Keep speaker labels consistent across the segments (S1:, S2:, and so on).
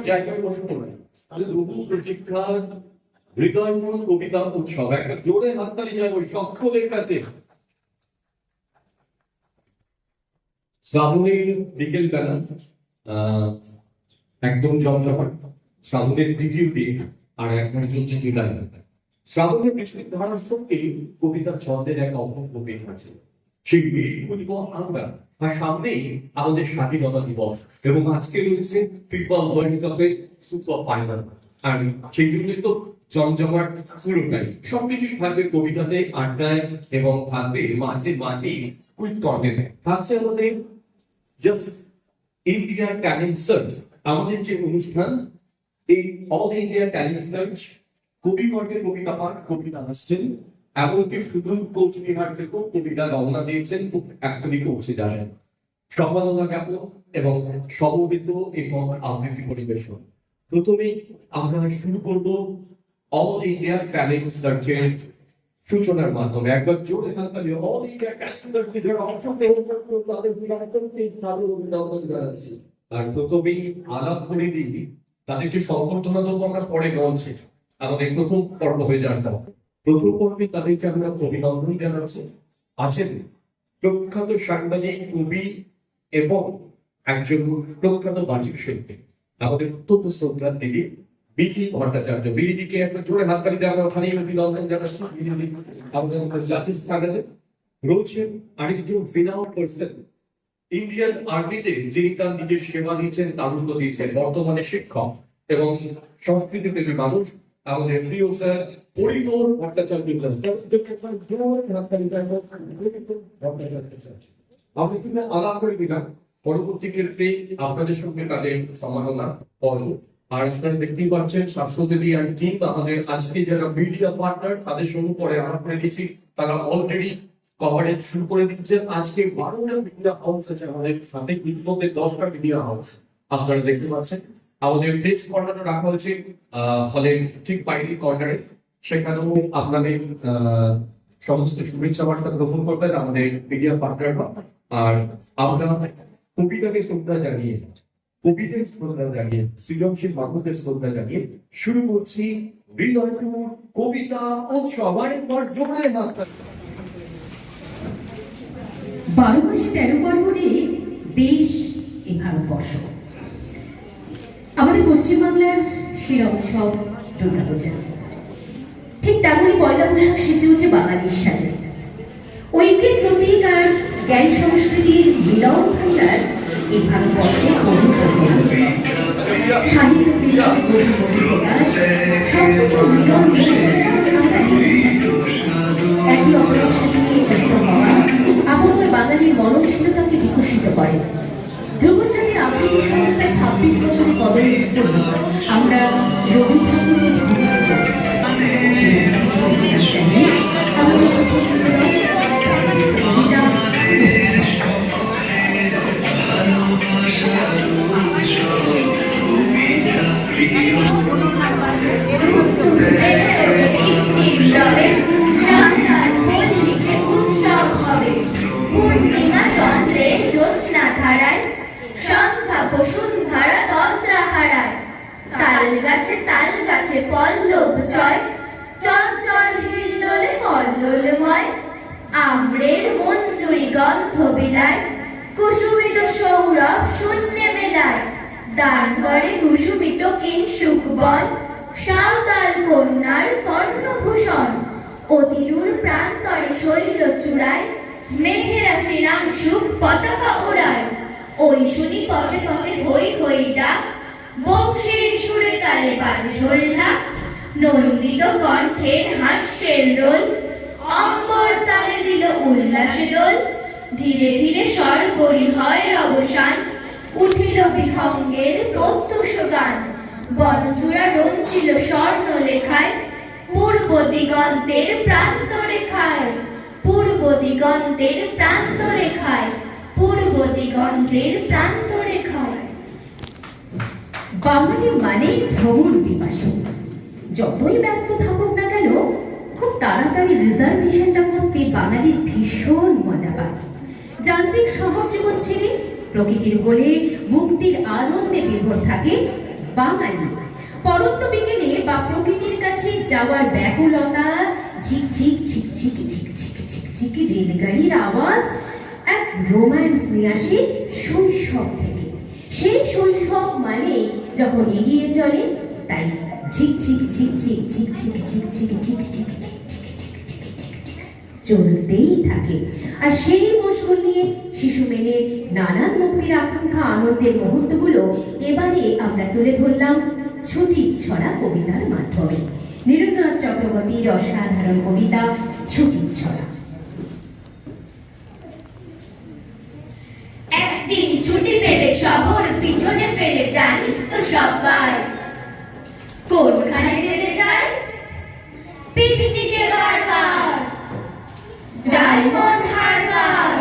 S1: জায়গায় বসে পড়ে তাহলে লঘু প্রতীক্ষার হৃদয়মূল কবিতা উৎসব একটা জোরে হাততালি চাই ওই সকলের কাছে। শ্রাবণের বিকেল বেলা একদম জমজমাট, শ্রাবণের দ্বিতীয় দিন আর এখন চলছে জুলাই। শ্রাবণের বৃষ্টির ধারার সঙ্গে কবিতার ছন্দের এক অপূর্ব বেগ আছে, সেই বেগ খুঁজবো আমরা। আর সামনেই আমাদের স্বাধীনতা দিবস এবং আজকে রয়েছে ফিফা ওয়ার্ল্ড কাপের সুপার ফাইনাল, আর সেই জন্যই তো জমজমাট পুরোটাই। সবকিছুই থাকবে কবিতাতে, আড্ডায় এবং থাকবে মাঝে মাঝেই কুইজ কর্নারে। থাকছে আমাদের জাস্ট ইন্ডিয়া ট্যালেন্ট সার্চ, আমাদের যে অনুষ্ঠান, এই অল ইন্ডিয়া ট্যালেন্ট সার্চ। কবিবর্গের কবিতা পাঠ, কবিতা আসছেন, এমনকি সুদূর কোচবিহার থেকেও কবিতা রওনা দিয়েছেন, এখনই পৌঁছে যাবেন। সম্মাননা জ্ঞাপন এবং সমবেত এবং আবৃত্তি পরিবেশন। প্রথমেই আমরা শুরু করব অল ইন্ডিয়া ট্যালেন্ট সার্চের সূচনার মাধ্যমে। একবার জোরে হাততালি অল ইন্ডিয়া ট্যালেন্ট সার্চে যারা অংশগ্রহণ করছেন তাদের অভিনন্দন জানাচ্ছি। আর প্রথমেই আলাপ করে দিই, তাদেরকে সম্বর্ধনা দেবো আমরা পরে মঞ্চে, আমাদের প্রথম পর্ব হয়ে যাওয়ার। প্রথম পর্বে তাদেরকে আমরা অভিনন্দন জানাচ্ছি। আছেন প্রখ্যাত সাংবাদিক, কবি এবং একজন প্রখ্যাত বাচিক শিল্পী, আমাদের অত্যন্ত শ্রদ্ধার দিদি বিধি ভট্টাচার্য। বিধিকে একটা জোরে হাততালি দিয়ে আমরা ওখানেই অভিনন্দন জানাচ্ছি। আমাদের জাতীয় স্থানে রয়েছেন আরেকজন ফিনাল পার্সন, ইন্ডিয়ান আর্মিতে যিনি তার নিজের সেবা দিয়েছেন, তারুণ্য দিয়েছেন, বর্তমানে শিক্ষক এবং সংস্কৃতি প্রেমী মানুষ, আমাদের প্রিয় স্যার পরিতোষ ভট্টাচার্য। আমি কিন্তু আলাপ করে দিলাম, পরবর্তী ক্ষেত্রে আপনাদের সঙ্গে তাদের সম্মাননা পর্ব। আর আপনারা দেখতেই পাচ্ছেন শাশ্বতী অ্যান্ড টিম, আমাদের আজকে যারা মিডিয়া পার্টনার তাদের সঙ্গে পরে আলাপ করে দিচ্ছি, তারা অলরেডি কভারেজ শুরু করে দিচ্ছেন। আজকে 12টা মিডিয়া হাউস আছে আমাদের সাথে, ইতিমধ্যে 10টা মিডিয়া হাউস আপনারা দেখতে পাচ্ছেন। আমাদের প্রেস কর্নারও রাখা হয়েছে হলের ঠিক বাইরে কর্নারে, সেখানেও আপনাদের সমস্ত শুভেচ্ছা বার্তা গ্রহণ করবেন আমাদের মিডিয়া পার্টনাররা। আর আমরা কবিতাকে শ্রদ্ধা জানিয়ে, কবিদের শ্রদ্ধা জানিয়ে, সৃজনশীল মানুষদের শ্রদ্ধা জানিয়ে শুরু করছি হৃদয়পুর কবিতা উৎসব। আরেকবার জোরে হাততালি।
S2: 12 মাসে 13 পার্বণে দেশ এ ভারতবর্ষ। আমাদের পশ্চিমবাংলার সেরা উৎসব দুর্গাপূজা, ঠিক তেমনই পয়লা বৈশাখ সেজে ওঠে বাঙালির সাজে। ঐক্যের প্রতীক আর জ্ঞান সংস্কৃতির মিলন ভান্ডার এই ভারতবর্ষের সাহিত্য প্রেমের গভীর প্রকাশ, সবকিছুর মিলন একই অপরের সাথে যুক্ত হওয়া আবহাওয়ার বাঙালির মননশীলতাকে বিকশিত করে। ধ্রুবজাতির আবৃত্তি সংস্থা 26 বছরে পদোন্নতি আমরা রবি ঠাকুরকে
S3: তাল গাছে পল্লব জয়, চঞ্চল হিল্লোলে কল্লোলময়, আম্রের মঞ্জুরি গন্ধ বিলায়, কুসুমিত সৌরভ শূন্যে মেলায়, দান করে কুসুমিত কিংসুক বন, সাঁওতাল কন্যার কর্ণভূষণ, অতিদূর প্রান্তরে শৈল চূড়ায়, মেঘেরা চিরাংশুক পতাকা ওড়ায়, ওই শুনি পথে পথে হই হই ডাক, বংশীর সুরে তালে বাজে ঢোল ঢাক, নন্দিত কণ্ঠের হাস্যের রোল, অম্বর তালে দিল উল্লাসে দোল, ধীরে ধীরে সর্বরি হয় অবসান, উঠিল বিহঙ্গের প্রত্যুষ গান, বনচূড়া রঞ্চিল স্বর্ণ লেখায়, পূর্ব দিগন্তের প্রান্ত রেখায়, পূর্ব দিগন্তের প্রান্ত রেখায়, পূর্ব দিগন্তের প্রান্ত রেখায়।
S2: বাঙালি মানে ভ্রমণ পিপাসু, যতই ব্যস্ত থাকুক না কেন খুব তাড়াতাড়ি রিজার্ভেশনটা করতে বাঙালি ভীষণ মজা পায়। যান্ত্রিক শহর জীবন ছেড়ে প্রকৃতির কোলে মুক্তির আনন্দে বিভোর থাকে বাঙালি। পরন্ত বিকেলে বা প্রকৃতির কাছে যাওয়ার ব্যাকুলতা, ঝিকঝিক ঝিকঝিক ঝিকঝিক ঝিকঝিক রেলগাড়ির আওয়াজ এক রোম্যান্স নিয়ে আসে শৈশব থেকে। সেই শৈশব মানে যখন এগিয়ে চলে, তাই ঝিকঝিক ঝিকঝিক ঝিকঝিক ঝিকঝিক টিক টিক টিক চলতেই থাকে। আর সেই মশগুল নিয়ে শিশু মেনে নানান মুক্তির আকাঙ্ক্ষা, আনন্দের মুহূর্তগুলো এবারে আমরা তুলে ধরলাম ছুটির ছড়া কবিতার মাধ্যমে। নীরেন্দ্রনাথ চক্রবর্তীর অসাধারণ কবিতা ছুটির ছড়া।
S3: একদিন ছুটি পেলে শহর পিছনে ফেলে জানিস তো সবাই কোনখানে যেতে যায়? পিকনিকে বারবার ডায়মন্ড হারবার,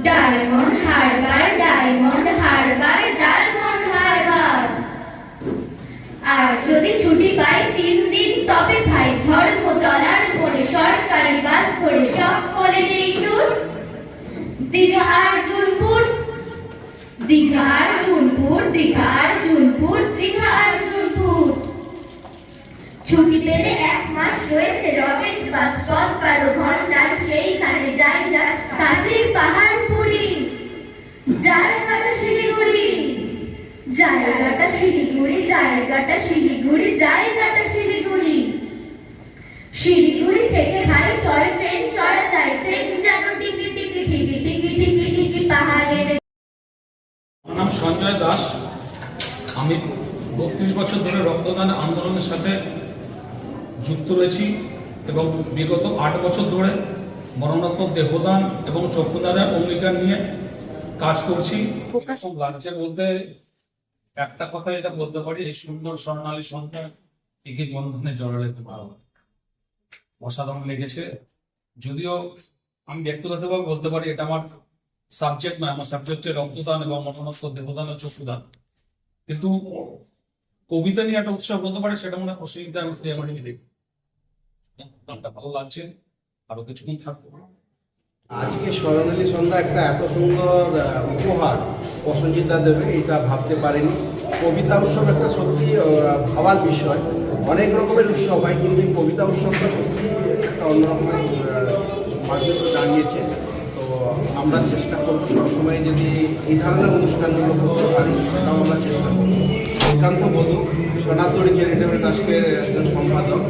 S3: ডায়মন্ড হারবার, ডায়মন্ড হারবার, ডায়মন্ড হারবার। আর যদি ছুটি পাই 3 দিন, তবে ভাই ধর্মতলার উপরে সরকারি বাস করে সকলে নেই ছুট। দীঘা আর জুনপুর, দীঘা আর জুনপুর, দীঘা আর জুনপুর, দীঘা আর জুনপুর। ছুটি পেলে 1 মাস রয়েছে রকেট বাস, 12 ঘন্টা সেইখানে যাই যায় কাছের পাহাড়পুরি। জায়গাটা শিলিগুড়ি, জায়গাটা শিলিগুড়ি, জায়গাটা শিলিগুড়ি, জায়গাটা শিলিগুড়ি। শিলিগুড়ি থেকে ভাই টয় ট্রেন চড়া যায়, ট্রেন যেন টিকি টিকি টিকি টিকি টিকি টিকি পাহাড়ের।
S4: আমার নাম সঞ্জয় দাস। আমি 32 বছর ধরে রক্তদান আন্দোলনের সাথে যুক্ত রয়েছি এবং বিগত 8 বছর ধরে মরণোত্তর দেহদান এবং চক্ষুদানের অঙ্গীকার নিয়ে কাজ করছি। এরকম লাগছে বলতে একটা কথা এটা বলতে পারি, এই সুন্দর স্বর্ণালী সন্ধ্যা টিকিট বন্ধনে জড়ালে ভালো। অসাধারণ লেগেছে। যদিও আমি ব্যক্তিগতভাবে বলতে পারি এটা আমার সাবজেক্ট নয়, আমার সাবজেক্টে রক্তদান এবং মরণোত্তর দেহদান ও চক্ষুদান, কিন্তু কবিতা নিয়ে একটা উৎসব বলতে পারে সেটা মনে হয় প্রসঙ্গিতা আমি প্রিয়ামণি দেখি। গানটা ভালো লাগছে, আরো কিছুক্ষণ থাকবো।
S5: আজকে স্বর্ণালী সন্ধ্যা একটা এত সুন্দর উপহার প্রসঞ্জিতা দেবে এটা ভাবতে পারিনি। কবিতা উৎসব একটা সত্যি ভাবার বিষয়। অনেক রকমের উৎসব হয়, কিন্তু এই কবিতা উৎসবটা সত্যি একটা অন্যরকমের মাধ্যমে দাঁড়িয়েছে। তো আমরা চেষ্টা করবো সবসময় যদি এই ধরনের অনুষ্ঠানগুলো করতে পারি, সেটাও আমরা চেষ্টা করবো। শ্রীকান্ত বধু সোনাতড়ি চ্যারিটেবল ট্রাস্টের একজন সম্পাদক।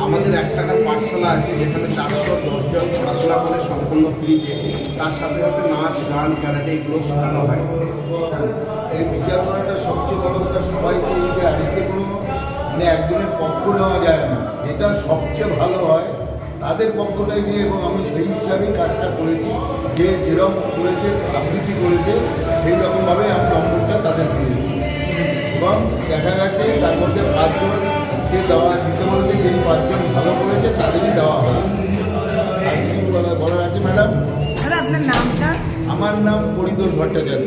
S5: আমাদের 1 টাকার পাঠশালা আছে, যেখানে 410 জন পড়াশোনা করে সম্পূর্ণ ফ্রিতে, তার সাথে সাথে নাচ, গান, ক্যারাটে এগুলো শেখানো হয়।
S6: এই বিচার করাটা সবচেয়ে বড় কথা। সবাই বলছে আজকে কোনো একদিনের পক্ষ নেওয়া যায় না, যেটা সবচেয়ে ভালো হয় তাদের পক্ষটাই নিয়ে, এবং আমি সেই হিসাবেই কাজটা করেছি। যে যেরকম করেছে, আবৃত্তি করেছে, সেই রকমভাবে আমি নম্বরটা তাদের দিয়েছি। এবং দেখা গেছে তার মধ্যে 5 জনকে দেওয়া দিতে বলতে, যেই 5 জন ভালো করেছে তাদেরই দেওয়া হয়। আর কি বলার আছে ম্যাডাম?
S7: আপনার নামটা?
S6: আমার নাম পরিতোষ ভট্টাচার্য।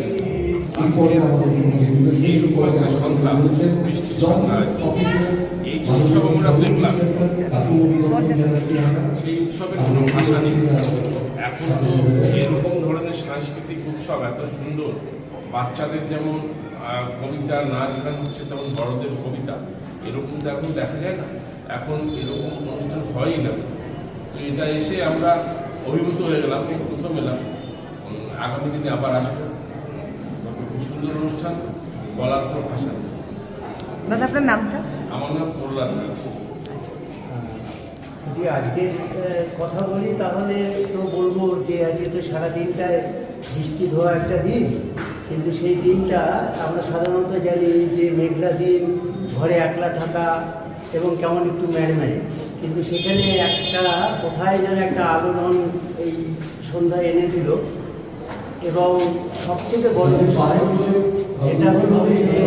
S8: এই উৎসব আমরা দেখলাম, সেই উৎসবের কোনো ভাষা নেই। এখন তো এরকম ধরনের সাংস্কৃতিক উৎসব এত সুন্দর, বাচ্চাদের যেমন কবিতা, নাচ গান হচ্ছে, তেমন বড়দের কবিতা, এরকম তো এখন দেখা যায় না। এখন এরকম অনুষ্ঠান হয়ই না। তো এটা এসে আমরা অভিভূত হয়ে গেলাম, প্রথম এলাম। আগামী দিনে আবার আসবো। খুব সুন্দর অনুষ্ঠান, বলার কোনো ভাষা নেই।
S7: দাদা আপনার নামটা?
S8: আমার নাম প্রহ্লাদ দাস।
S9: যদি আজকের কথা বলি তাহলে তো বলবো যে আজকে তো সারাদিনটায় বৃষ্টি ধোয়া একটা দিন, কিন্তু সেই দিনটা আমরা সাধারণত জানি যে মেঘলা দিন, ঘরে একলা থাকা এবং কেমন একটু ম্যাড়ম্যাড়ে, কিন্তু সেখানে একটা কোথায় যেন একটা আলোড়ন এই সন্ধ্যায় এনে দিল। এবং সবথেকে বড় বিষয় যেটা হলো যে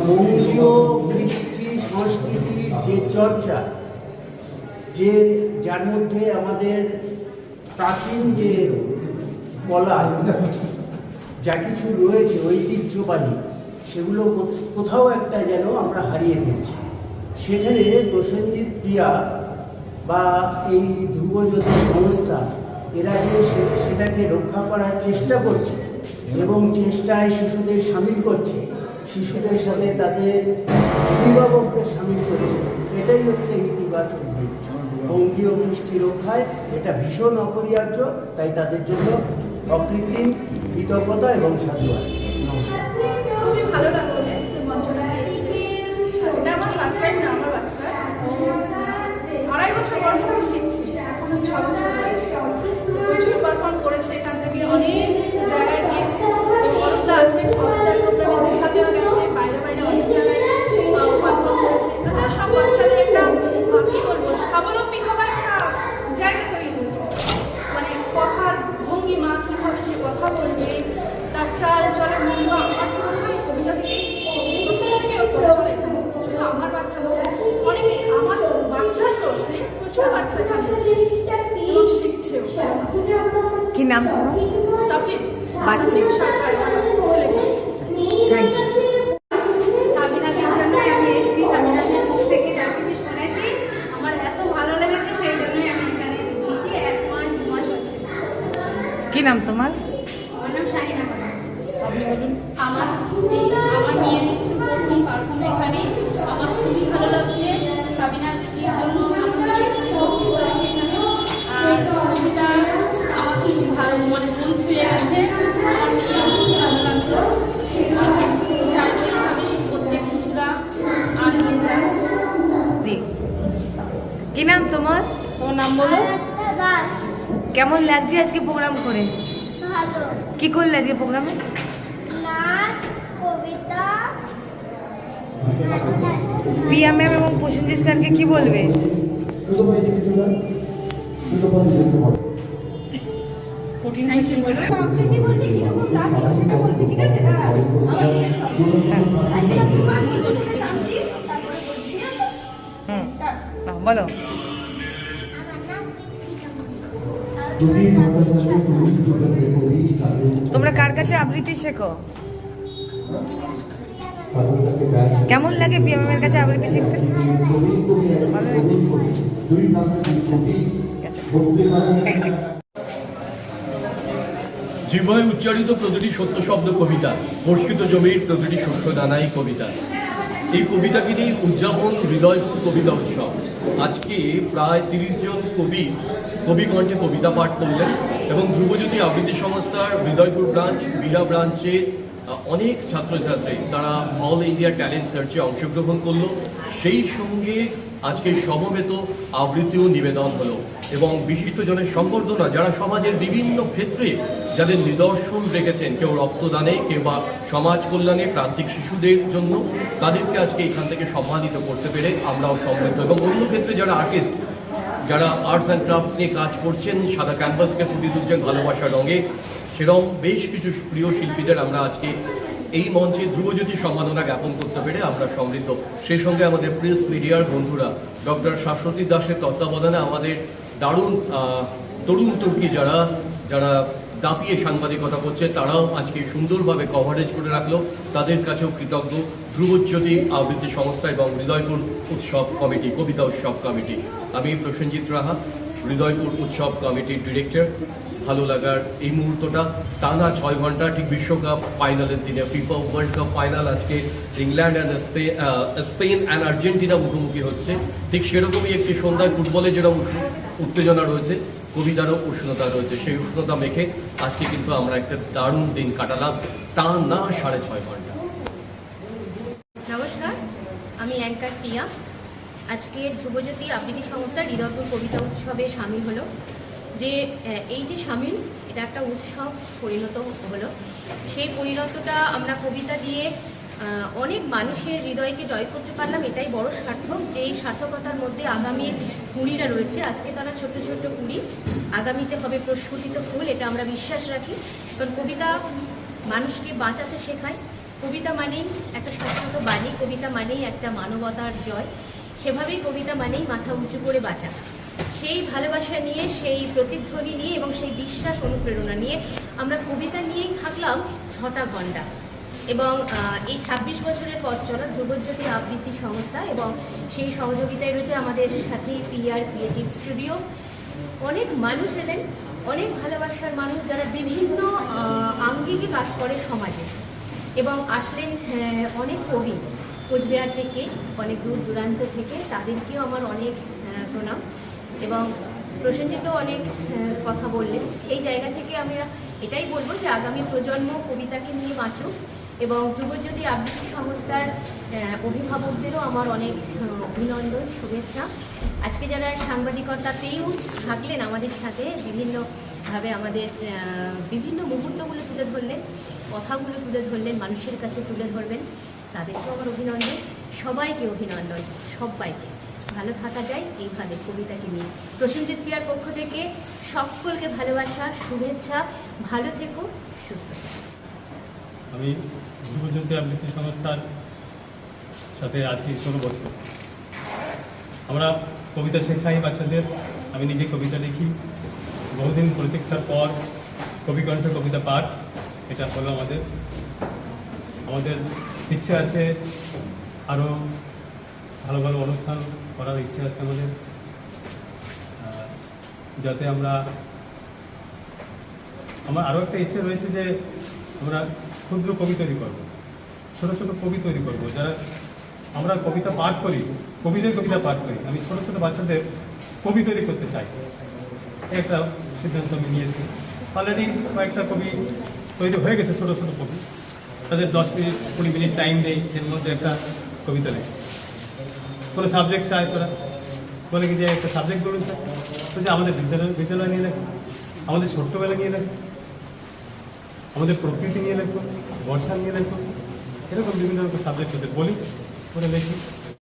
S9: বঙ্গীয় কৃষ্টি সংস্কৃতির যে চর্চা, যে যার মধ্যে আমাদের প্রাচীন যে কলা যা কিছু রয়েছে ঐতিহ্যবাহী, সেগুলো কোথাও একটা যেন আমরা হারিয়ে ফেলছি। সেখানে প্রসেনজিৎ প্রিয়া বা এই ধ্রুবজ্যোতি সংস্থা, এরা যে সেটাকে রক্ষা করার চেষ্টা করছে এবং চেষ্টায় শিশুদের সামিল করছে, শিশুদের সাথে তাদের অভিভাবকদের সামিল করেছে। এটাই হচ্ছে ইতিবাচক দিক। ভঙ্গি ও কৃষ্টি রক্ষায় এটা ভীষণ অপরিহার্য, তাই তাদের জন্য অকৃত্রিম কৃতজ্ঞতা এবং সাধুবাদ। নমস্কার।
S10: খুবই ভালো লাগছে মঞ্চটা পেয়েছি। এটা আমার ফার্স্ট টাইম না, আমার বাচ্চা ও 2.5 বছর বয়স থেকে শিখছে, এখনো 6 বছর বয়স। প্রচুর পারফর্ম করেছে, এখান থেকে অনেক জায়গায় গিয়েছে এবং অরুণদা আজকে খবরদার প্রোগ্রামে বিভাজন গেছে, বাইরে বাইরে অনেক জায়গায় পারফর্ম করেছে। তাছাড়া সব বাচ্চাদের একটা কী বলবো, স্বাবলম্বী হবার একটা জায়গা তৈরি হয়েছে। মানে কথার ভঙ্গিমা, কীভাবে সে কথা বলবে, তার চাল চলের ভঙ্গিমা, আমার তো মনে হয় কবিতা থেকেই চলে। শুধু আমার বাচ্চা নয়, অনেকে আমার বাচ্চা সোর্সে প্রচুর বাচ্চা এখানে এসেছে এবং শিখছেও।
S7: কি নাম তোমার?
S10: সাফিদ
S7: বাচ্চা
S10: সরকার ছেলেকে।
S7: Thank you.
S3: সাবিনাকে জন্যই আমি এসেছি, সাবিনাকে মুখ থেকে যা কিছু শুনেছি আমার এত ভালো লেগেছে, সেই জন্যই আমি এখানে ঢুকেছি। 1 মাস 2 মাস হচ্ছে।
S7: কি নাম তোমার?
S3: আমার নাম শাহিনা খান। আমার মেয়ের একটু প্রথম পারফর্ম এখানে, আমার খুবই ভালো লাগছে। সাবিনার জন্য আমার মেয়ে ভর্তি হয়েছে এখানে। আর কবিতা আমার খুব ভালো, মানে মন ছুঁয়ে গেছে। আমার মেয়ে খুব ভালো লাগলো। চাইছি এইভাবে প্রত্যেক শিশুরা আগিয়ে যায়।
S7: কি নাম তোমার?
S10: তোমার নাম বলো।
S7: কেমন লাগছে আজকে প্রোগ্রাম করে?
S3: ভালো।
S7: কি করলে আজকে প্রোগ্রামে?
S3: নাচ, কবিতা,
S7: পিয়া ম্যাম এবং প্রসেনজিৎ স্যারকে কি বলবে?
S3: সংস্কৃতি বলতে কিরকম লাগলো সেটা বলবি, ঠিক আছে? দাঁড়া, আমার জিজ্ঞেস করো। আজকে আমি বাঙালি জনকে নাম দিই, তারপরে বলবি, ঠিক আছে? Start.
S7: বলো। তোমরা কার কাছে আবৃত্তি শেখো? কেমন লাগে পিয়া ম্যামের কাছে আবৃত্তি শিখতে? ভালো লাগে?
S1: জিহ্বায় উচ্চারিত প্রতিটি সত্য শব্দ কবিতা, বর্ষিত জমির প্রতিটি শস্য দানাই কবিতা। এই কবিতাকে নিয়ে উদযাপন হৃদয়পুর কবিতা উৎসব। আজকে প্রায় 30 জন কবি কণ্ঠে কবিতা পাঠ করলেন এবং ধ্রুবজ্যোতি আবৃত্তি সংস্থার হৃদয়পুর ব্রাঞ্চ, বিড়া ব্রাঞ্চের অনেক ছাত্রছাত্রী তারা অল ইন্ডিয়া ট্যালেন্ট সার্চে অংশগ্রহণ করলো। সেই সঙ্গে আজকে সমবেত আবৃত্তিও নিবেদন হলো এবং বিশিষ্টজনের সম্বর্ধনা, যারা সমাজের বিভিন্ন ক্ষেত্রে যাদের নিদর্শন রেখেছেন, কেউ রক্তদানে, কেউ বা সমাজ কল্যাণে, প্রান্তিক শিশুদের জন্য, তাদেরকে আজকে এখান থেকে সম্মানিত করতে পেরে আমরাও সমৃদ্ধ। এবং অন্য ক্ষেত্রে যারা আর্টিস্ট, যারা আর্টস অ্যান্ড ক্রাফটস নিয়ে কাজ করছেন, সাদা ক্যানভাসকে ফুটিয়ে তুলছেন ভালোবাসার রঙে, সেরকম বেশ কিছু প্রিয় শিল্পীদের আমরা আজকে এই মঞ্চে ধ্রুবজ্যোতি সম্মাননা জ্ঞাপন করতে পেরে আমরা সমৃদ্ধ। সেই সঙ্গে আমাদের প্রেস মিডিয়ার বন্ধুরা, ডক্টর শাশ্বতী দাসের তত্ত্বাবধানে আমাদের দারুণ তরুণ তুর্কি যারা দাপিয়ে সাংবাদিকতা করছে, তারাও আজকে সুন্দরভাবে কভারেজ করে রাখলো। তাদের কাছেও কৃতজ্ঞ ধ্রুবজ্যোতি আবৃত্তি সংস্থা এবং হৃদয়পুর উৎসব কমিটি, কবিতা উৎসব কমিটি। আমি প্রসেনজিৎ রাহা, হৃদয়পুর উৎসব কমিটির ডিরেক্টর। ভালো লাগার এই মুহূর্তটা টানা 6 ঘন্টা, ঠিক বিশ্বকাপ ফাইনালের দিনে, ফিফা ওয়ার্ল্ড কাপ ফাইনাল আজকে England and Spain and Argentina মুখোমুখি হচ্ছে। ঠিক সেরকমই একটি সন্ধ্যায় ফুটবলে যেটা উত্তেজনা রয়েছে, কবিতারও উষ্ণতা রয়েছে। সেই উষ্ণতা মেখে আজকে কিন্তু আমরা একটা দারুণ দিন কাটালাম, টানা 6.5 ঘন্টা।
S2: নমস্কার, আমি অ্যাঙ্কার প্রিয়া। আজকের ধ্রুবজ্যোতি আবৃত্তি সংস্থার হৃদয়পুর কবিতা উৎসবে সামিল হলো। যে এই যে সামিল, এটা একটা উৎসব পরিণত হলো। সেই পরিণতটা আমরা কবিতা দিয়ে অনেক মানুষের হৃদয়কে জয় করতে পারলাম, এটাই বড় সার্থক। যে এই সার্থকতার মধ্যে আগামীর কুড়িরা রয়েছে। আজকে তারা ছোট ছোট কুড়ি, আগামীতে হবে প্রস্ফুটিত ফুল, এটা আমরা বিশ্বাস রাখি। কারণ কবিতা মানুষকে বাঁচাতে শেখায়। কবিতা মানেই একটা শাশ্বত বাণী, কবিতা মানেই একটা মানবতার জয়। সেভাবেই কবিতা মানেই মাথা উঁচু করে বাঁচা। সেই ভালোবাসা নিয়ে, সেই প্রতিধ্বনি নিয়ে এবং সেই বিশ্বাস অনুপ্রেরণা নিয়ে আমরা কবিতা নিয়েই থাকলাম 6টা ঘন্টা। এবং এই 26 বছরের পথ চলা ধ্রুবজ্যোতি আবৃত্তি সংস্থা এবং সেই সহযোগিতায় রয়েছে আমাদের সাথে পিআর ক্রিয়েটিভ স্টুডিও। অনেক মানুষ এলেন, অনেক ভালোবাসার মানুষ, যারা বিভিন্ন আঙ্গিকে কাজ করে সমাজে।
S11: এবং আসলেন অনেক কবি কোচবিহার থেকে, অনেক দূর দূরান্ত থেকে, তাদেরকেও আমার অনেক প্রণাম। এবং প্রসেনজিৎ অনেক কথা বললেন, সেই জায়গা থেকে আমরা এটাই বলবো যে আগামী প্রজন্ম কবিতাকে নিয়ে বাঁচুক, এবং ধ্রুবজ্যোতি আবৃত্তি সংস্থার অভিভাবকদেরও আমার অনেক অভিনন্দন, শুভেচ্ছা। আজকে যারা সাংবাদিকতাতেও থাকলেন আমাদের সাথে, বিভিন্নভাবে আমাদের বিভিন্ন মুহূর্তগুলো তুলে ধরলেন, কথাগুলো তুলে ধরলেন, মানুষের কাছে তুলে ধরবেন, তাদেরকেও আমার অভিনন্দন। সবাইকে অভিনন্দন, সবাইকে। ভালো থাকা যায় এইভাবে কবিতাকে নিয়ে। প্রসেনজিৎ প্রিয়ার পক্ষ থেকে সকলকে ভালোবাসা, শুভেচ্ছা। ভালো থেকো, সুস্থ থেকো।
S12: আমি ধ্রুবজ্যোতি আবৃত্তি সংস্থার সাথে আছি 16 বছর। আমরা কবিতা শেখাই বাচ্চাদের, আমি নিজে কবিতা লিখি। বহুদিন প্রতীক্ষার পর কবিকণ্ঠে কবিতা পাঠ এটা হলো আমাদের ইচ্ছে আছে, আরও ভালো ভালো অনুষ্ঠান করার ইচ্ছে আছে আমাদের, যাতে আমার আরও একটা ইচ্ছে রয়েছে যে আমরা ক্ষুদ্র কবি তৈরি করবো, ছোটো ছোটো কবি তৈরি করবো, যারা আমরা কবিতা পাঠ করি, কবিদের কবিতা পাঠ করি। আমি ছোটো ছোটো বাচ্চাদের কবি তৈরি করতে চাই, একটা সিদ্ধান্ত আমি নিয়েছি। অলরেডি কয়েকটা কবি তৈরি হয়ে গেছে, ছোটো ছোটো কবি। তাদের 10 মিনিট 20 মিনিট টাইম নেই, এর মধ্যে একটা কবিতা লেখে। কোনো সাবজেক্ট চায়, তোরা বলে কি যে একটা সাবজেক্ট বলুন স্যার, বলছে আমাদের বিদ্যালয় নিয়ে লেখো, আমাদের ছোট্টবেলা নিয়ে লেখো, আমাদের প্রকৃতি নিয়ে লেখো, বর্ষা নিয়ে লেখো, এরকম বিভিন্ন রকম সাবজেক্ট ওদের বলি, ওরা লেখি।